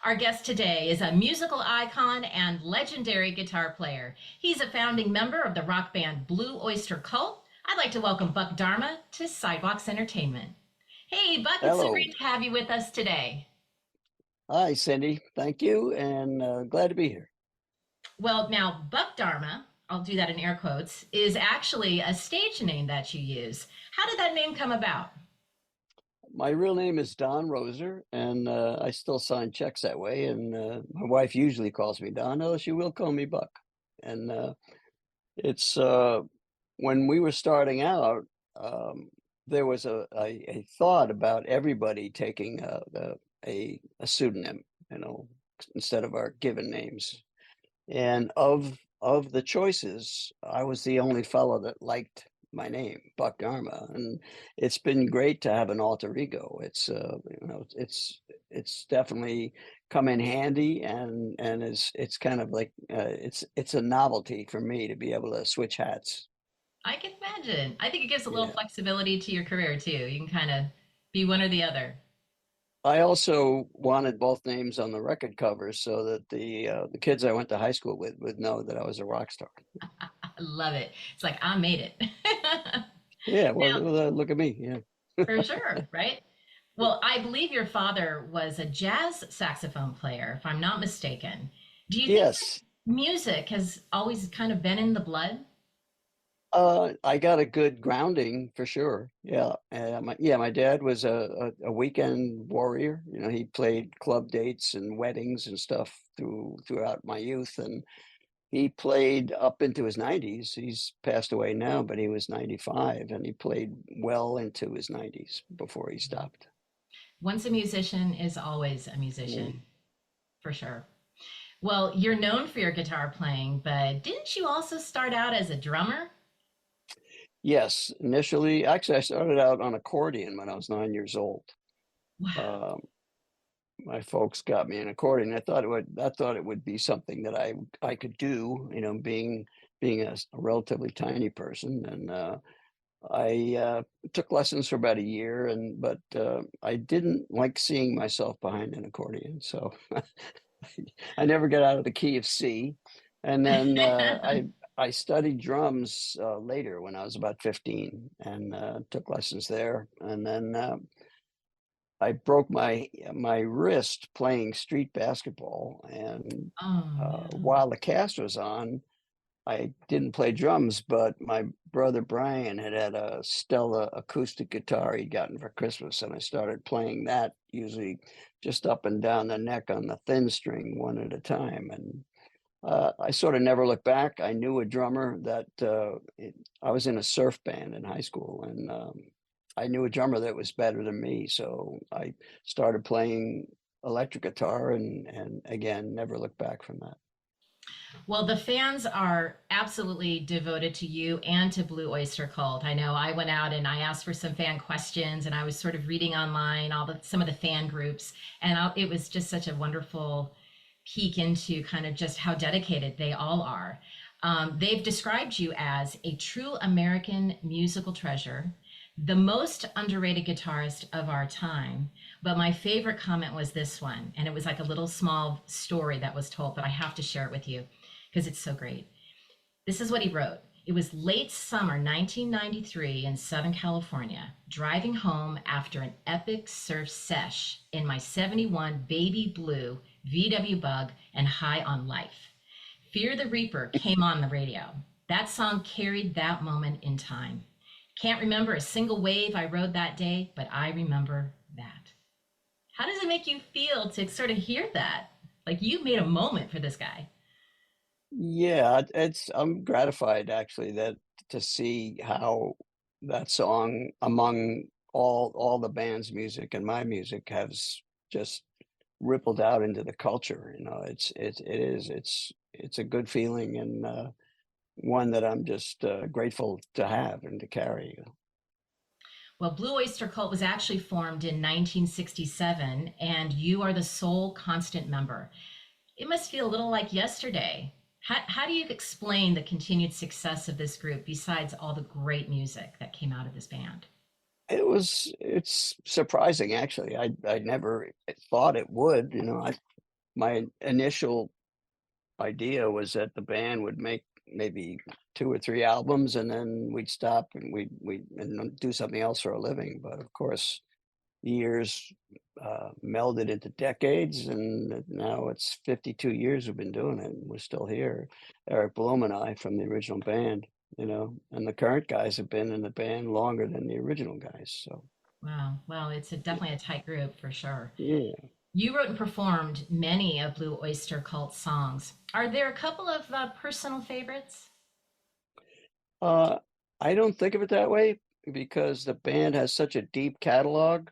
Our guest today is a musical icon and legendary guitar player. He's a founding member of the rock band Blue Öyster Cult. I'd like to welcome Buck Dharma to Sidewalks Entertainment. Hey, Buck, it's so Hello. great to have you with us today. Hi, Cindy. Thank you, and glad to be here. Well, now, Buck Dharma, I'll do that in air quotes, is actually a stage name that you use. How did that name come about? My real name is Don Roser, and I still sign checks that way. And my wife usually calls me Don, although she will call me Buck. And it's when we were starting out, um, there was a thought about everybody taking a pseudonym, you know, instead of our given names. And of the choices, I was the only fellow that liked my name, Buck Dharma, and it's been great to have an alter ego. It's definitely come in handy, and it's kind of like it's a novelty for me to be able to switch hats. I can imagine. I think it gives a little Yeah. flexibility to your career too. You can kind of be one or the other. I also wanted both names on the record covers so that the kids I went to high school with would know that I was a rock star. I love it. It's like I made it. Yeah, Now, look at me. Yeah. for sure, right? Well, I believe your father was a jazz saxophone player, if I'm not mistaken. Do you think Yes. music has always kind of been in the blood? I got a good grounding for sure. Yeah. My dad was a weekend warrior. You know, he played club dates and weddings and stuff throughout my youth, and he played up into his 90s. He's passed away now, but he was 95, and he played well into his 90s before he stopped. Once a musician is always a Yeah. musician, for sure. Well, you're known for your guitar playing, but didn't you also start out as a drummer? Yes, initially, actually, I started out on accordion when I was 9 years old. Wow. Um, my folks got me an accordion. I thought it would be something that I could do, you know, being a relatively tiny person. And I took lessons for about a year, but I didn't like seeing myself behind an accordion, so I never got out of the key of C. And then I studied drums later when I was about 15, and took lessons there. And then I broke my wrist playing street basketball, and Oh, no. while the cast was on, I didn't play drums, but my brother Brian had a Stella acoustic guitar he'd gotten for Christmas, and I started playing that, usually just up and down the neck on the thin string, one at a time. And I sort of never looked back. I knew a drummer I was in a surf band in high school, and I knew a drummer that was better than me, so I started playing electric guitar, and again, never looked back from that. Well, the fans are absolutely devoted to you and to Blue Oyster Cult. I know I went out and I asked for some fan questions, and I was sort of reading online some of the fan groups, and it was just such a wonderful peek into kind of just how dedicated they all are. They've described you as a true American musical treasure, the most underrated guitarist of our time. But my favorite comment was this one, and it was like a little small story that was told, but I have to share it with you because it's so great. This is what he wrote. It was late summer 1993 in Southern California, driving home after an epic surf sesh in my 71 baby blue VW Bug and high on life. Fear the Reaper came on the radio. That song carried that moment in time. Can't remember a single wave I rode that day, but I remember that. How does it make you feel to sort of hear that? Like you made a moment for this guy. Yeah, it's I'm gratified actually that to see how that song among all the band's music and my music has just rippled out into the culture. You know, it's a good feeling, and one that I'm just grateful to have and to carry. Well, Blue Oyster Cult was actually formed in 1967, and you are the sole constant member. It must feel a little like yesterday. How do you explain the continued success of this group besides all the great music that came out of this band? It's surprising actually. I never thought it would, you know. my initial idea was that the band would make maybe 2 or 3 albums, and then we'd stop and we'd and then do something else for a living, but of course, years, melded into decades, and now it's 52 years we've been doing it, and we're still here. Eric Bloom and I from the original band, and the current guys have been in the band longer than the original guys, so, Wow. Well, it's definitely a tight group for sure. yeah. You wrote and performed many of Blue Oyster Cult songs. Are there a couple of personal favorites? Uh, I don't think of it that way because the band has such a deep catalog.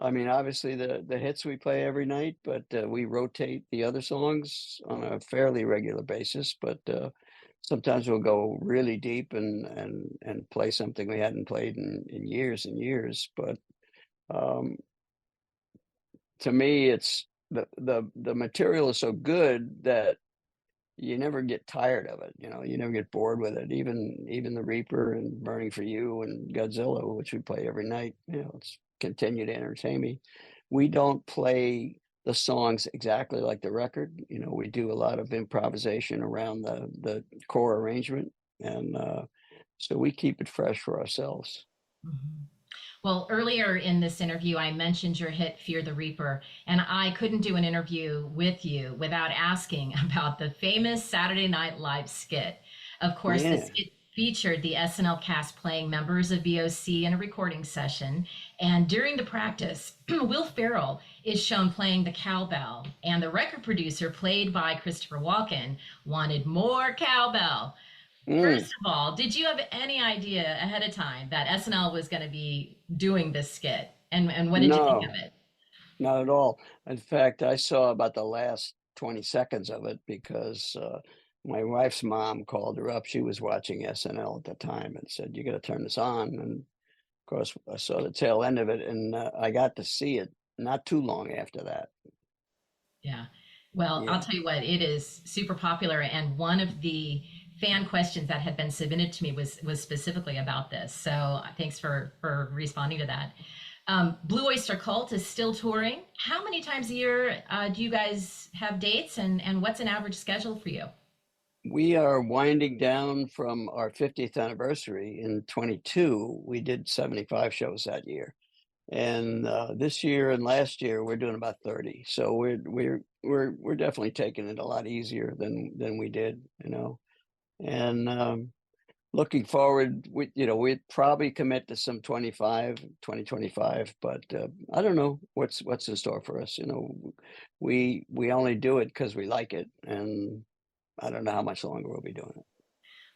I mean, obviously the hits we play every night, but we rotate the other songs on a fairly regular basis. But sometimes we'll go really deep and play something we hadn't played in years and years. But um, to me, it's the material is so good that you never get tired of it, you never get bored with it. Even The Reaper and Burning for You and Godzilla, which we play every night, it's continue to entertain me. We don't play the songs exactly like the record. We do a lot of improvisation around the core arrangement, and so we keep it fresh for ourselves. Mhm. Well, earlier in this interview, I mentioned your hit Fear the Reaper, and I couldn't do an interview with you without asking about the famous Saturday Night Live skit. Of course, the Yeah. skit featured the SNL cast playing members of VOC in a recording session. And during the practice, Will Ferrell is shown playing the cowbell, and the record producer, played by Christopher Walken, wanted more cowbell. Mm. First of all, did you have any idea ahead of time that SNL was going to be doing this skit? And what did you think of No. it? Not at all. In fact, I saw about the last 20 seconds of it because my wife's mom called her up. She was watching SNL at the time and said, "You got to turn this on." And of course, I saw the tail end of it, and I got to see it not too long after that. Yeah. Well, I'll Yeah. tell you what, it is super popular. And one of the fan questions that had been submitted to me was specifically about this. So thanks for responding to that. Blue Oyster Cult is still touring. How many times a year do you guys have dates, and what's an average schedule for you? We are winding down from our 50th anniversary in 22. We did 75 shows that year. And this year and last year we're doing about 30. So we're definitely taking it a lot easier than we did, And looking forward, we'd probably commit to some 2025, but I don't know what's in store for us. We only do it because we like it, and I don't know how much longer we'll be doing it.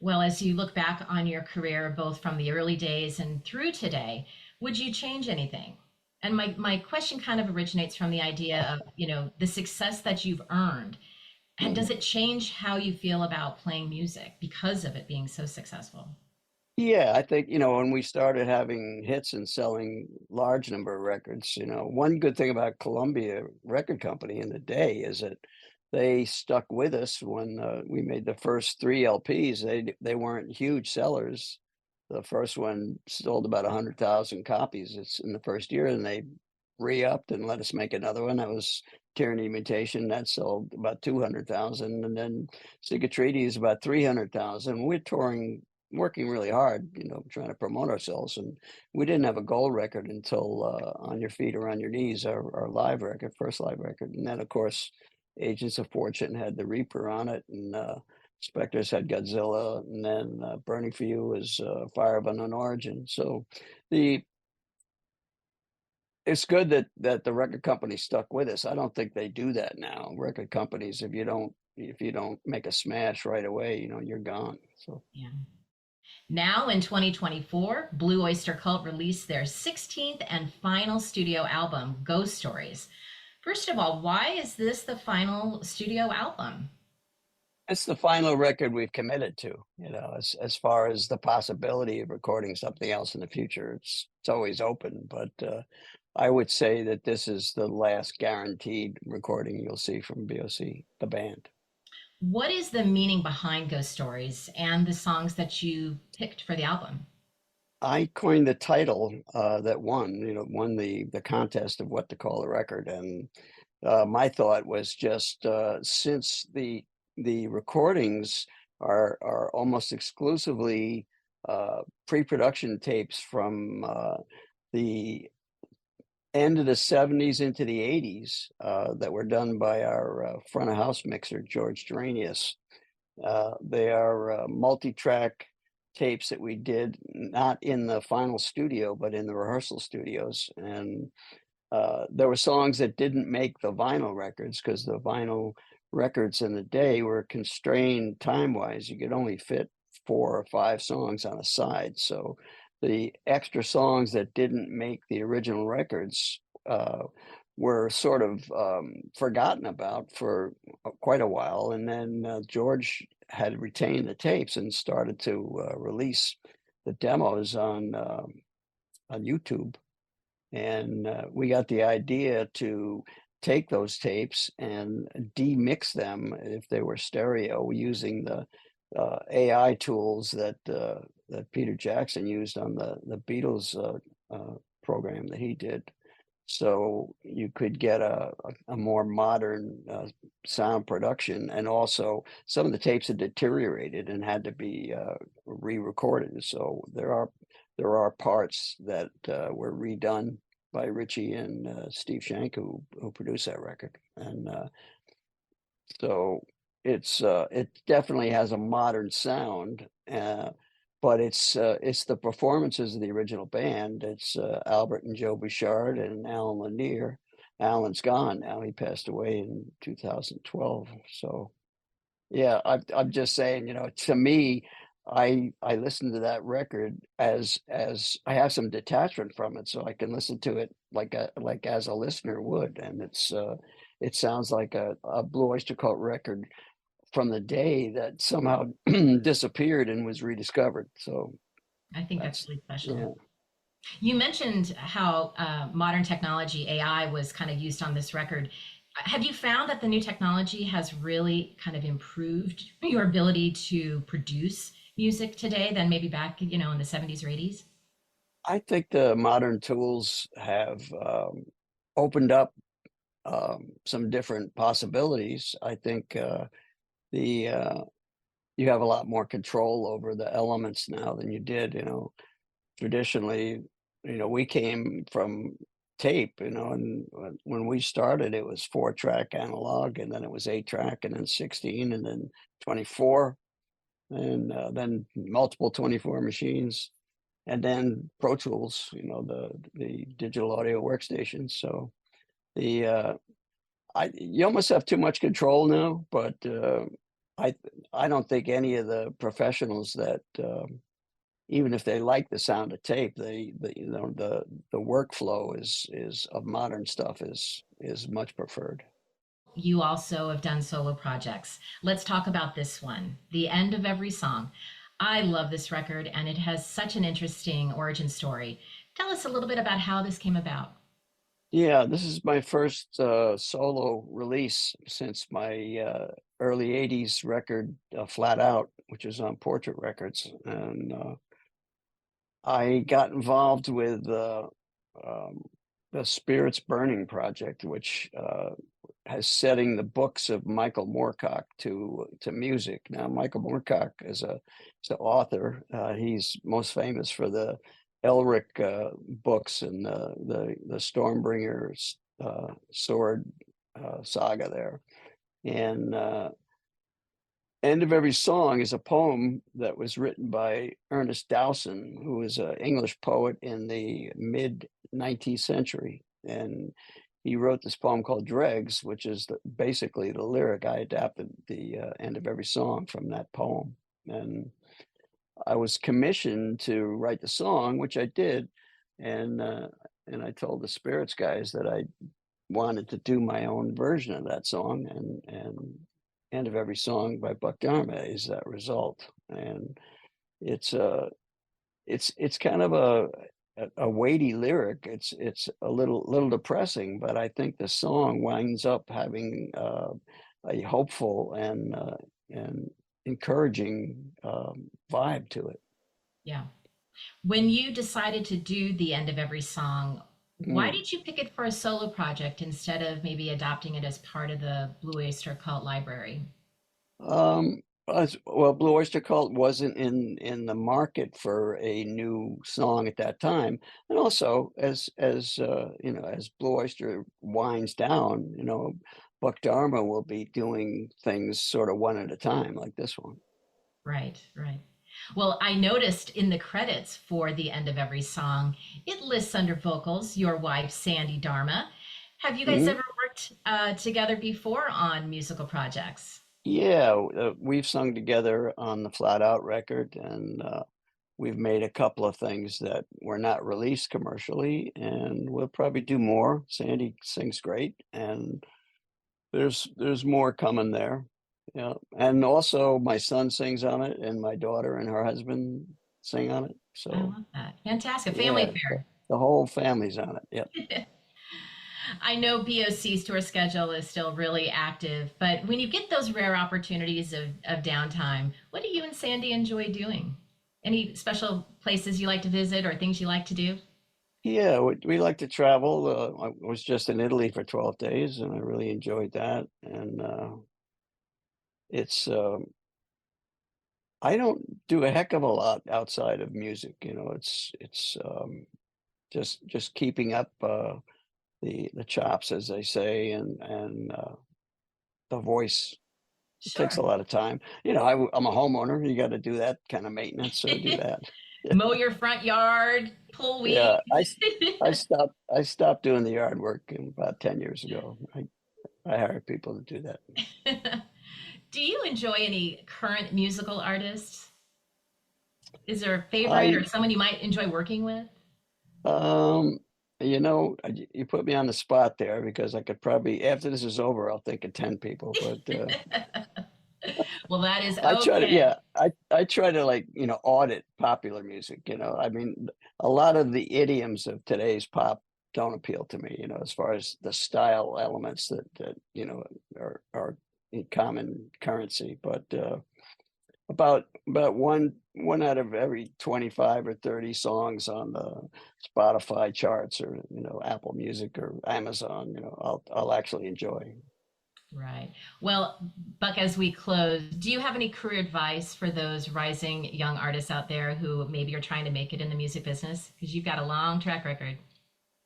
Well, as you look back on your career, both from the early days and through today, would you change anything? And my question kind of originates from the idea of, the success that you've earned. And does Mm. it change how you feel about playing music because of it being so successful? Yeah, I think, when we started having hits and selling large number of records, one good thing about Columbia Record Company in the day is that they stuck with us when we made the first 3 LPs. They weren't huge sellers. The first one sold about 100,000 copies. It's in the first year, and they re-upped and let us make another one. That was Tyranny Mutation. That sold about 200,000, and then Cicatriti is about 300,000. We're touring, working really hard, trying to promote ourselves. And we didn't have a gold record until On Your Feet or On Your Knees, our live record, first live record. And then, of course, Agents of Fortune had the Reaper on it, and Spectres had Godzilla, and then Burning for You was Fire of Unknown Origin. So the it's good that the record company stuck with us. I don't think they do that now. Record companies, if you don't make a smash right away, you're gone. So Yeah. Now in 2024, Blue Oyster Cult released their 16th and final studio album, Ghost Stories. First of all, why is this the final studio album? it's the final record we've committed to, as far as the possibility of recording something else in the future. It's always open, but I would say that this is the last guaranteed recording you'll see from BOC, the band. What is the meaning behind Ghost Stories and the songs that you picked for the album? I coined the title that won the contest of what to call a record, and my thought was just since the recordings are almost exclusively pre-production tapes from the end of the 70s into the 80s that were done by our front of house mixer, George Geranius. They are multi-track tapes that we did not in the final studio, but in the rehearsal studios. And there were songs that didn't make the vinyl records because the vinyl records in the day were constrained time-wise. You could only fit 4 or 5 songs on a side. So the extra songs that didn't make the original records were sort of forgotten about for quite a while. And then George had retained the tapes and started to release the demos on YouTube. And we got the idea to take those tapes and demix them if they were stereo using the AI tools that Peter Jackson used on the Beatles program that he did. So you could get a more modern sound production, and also some of the tapes had deteriorated and had to be re-recorded. So there are parts that were redone by Richie and Steve Shank, who produced that record. And so it definitely has a modern sound, but it's the performances of the original band. It's Albert and Joe Bouchard and Alan Lanier. Alan's gone now; he passed away in 2012. So yeah, I'm just saying, to me, I listen to that record as I have some detachment from it, so I can listen to it like as a listener would, and it sounds like a Blue Oyster Cult record from the day that somehow disappeared and was rediscovered. So I think that's that's really yeah. special. You mentioned how modern technology, AI, was kind of used on this record. Have you found that the new technology has really kind of improved your ability to produce music today than maybe back, in the 70s or 80s? I think the modern tools have opened up some different possibilities. I think the you have a lot more control over the elements now than you did. Traditionally, we came from tape, and when we started, it was 4-track analog, and then it was 8-track, and then 16, and then 24, and then multiple 24 machines, and then Pro Tools, the digital audio workstations. So the you almost have too much control now, but I I don't think any of the professionals that even if they like the sound of tape, the workflow is of modern stuff is much preferred. You also have done solo projects. Let's talk about this one, The End of Every Song. I love this record, and it has such an interesting origin story. Tell us a little bit about how this came about. Yeah, this is my first solo release since my early '80s record, Flat Out, which is on Portrait Records, and I got involved with um, the Spirits Burning project, which has setting the books of Michael Moorcock to music. Now, Michael Moorcock is an author. He's most famous for the Elric books and the Stormbringer sword saga there. And End of Every Song is a poem that was written by Ernest Dowson, who was an English poet in the mid 19th century. And he wrote this poem called Dregs, which is basically the lyric. I adapted the End of Every Song from that poem. And I was commissioned to write the song, which I did. And I told the Spirits guys that I wanted to do my own version of that song, and End of Every Song by Buck Dharma is that result. And it's it's kind of a weighty lyric. It's a little depressing, but I think the song winds up having a hopeful and encouraging vibe to it. Yeah. When you decided to do The End of Every Song, Why Mm. did you pick it for a solo project instead of maybe adopting it as part of the Blue Oyster Cult library? Well, Blue Oyster Cult wasn't in the market for a new song at that time, and also you know, as Blue Oyster winds down, you know, Buck Dharma will be doing things sort of one at a time, like this one. Right, right. Well, I noticed in the credits for the end of every song, it lists under vocals your wife, Sandy Dharma. Have you guys Mhm. ever worked together before on musical projects? Yeah, we've sung together on the Flat Out record, and we've made a couple of things that were not released commercially, and we'll probably do more. Sandy sings great, and there's more coming there. Yeah, and also my son sings on it, and my daughter and her husband sing on it. I So love that. Fantastic. Family yeah, affair. the whole family's on it. Yep. I know BOC's tour schedule is still really active, but when you get those rare opportunities of downtime, what do you and Sandy enjoy doing? Any special places you like to visit or things you like to do? Yeah, we like to travel. I was just in Italy for 12 days, and I really enjoyed that. And it's I don't do a heck of a lot outside of music. You know, it's just keeping up the chops, as they say, and the voice. It takes a Sure. lot of time. You know, I'm a homeowner. You got to do that kind of maintenance, so I do that. Mow your front yard, pull Yeah, weeds. I stopped doing the yard work about 10 years ago. I hired people to do that. Do you enjoy any current musical artists? Is there a favorite or I someone you might enjoy working with? um you know, you put me on the spot there because I could probably after this is over, I'll think of 10 people, but Well, that is I try to, okay. yeah, I try to, like, you know, audit popular music, you know? I mean, a lot of the idioms of today's pop don't appeal to me, you know, as far as the style elements that, you know, are in common currency, but, about one out of every 25 or 30 songs on the Spotify charts or, you know, Apple Music or Amazon, you know, I'll actually enjoy. Right. Well, Buck, as we close, do you have any career advice for those rising young artists out there who maybe are trying to make it in the music business? Because you've got a long track record.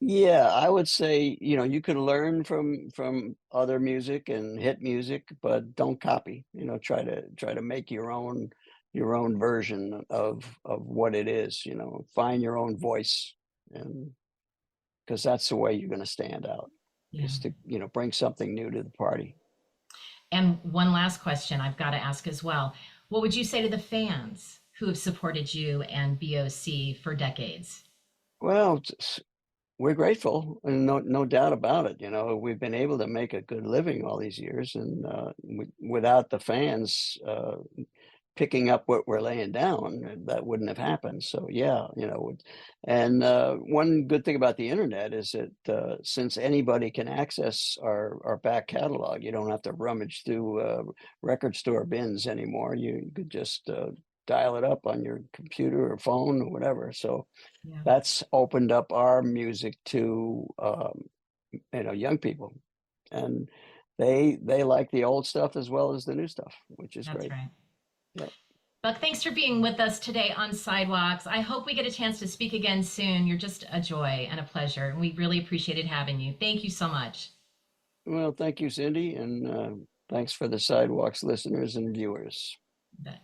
Yeah, I would say, you know, you can learn from other music and hit music, but don't copy. You know, try to make your own version of what it is, you know. Find your own voice, and because that's the way you're going to stand out, Yeah. is to, you know, bring something new to the party. And one last question I've got to ask as well. What would you say to the fans who have supported you and BOC for decades? Well, we're grateful, and no doubt about it. You know, we've been able to make a good living all these years, and without the fans picking up what we're laying down, that wouldn't have happened. So yeah, you know, and one good thing about the internet is that since anybody can access our back catalog, you don't have to rummage through record store bins anymore. You could just dial it up on your computer or phone or whatever. So Yeah, that's opened up our music to you know, young people, and they like the old stuff as well as the new stuff, which is that's great. right. Yep. Buck, thanks for being with us today on Sidewalks. I hope we get a chance to speak again soon. You're just a joy and a pleasure, and we really appreciated having you. Thank you so much. Well, thank you, Cindy, and thanks for the Sidewalks listeners and viewers. Bet.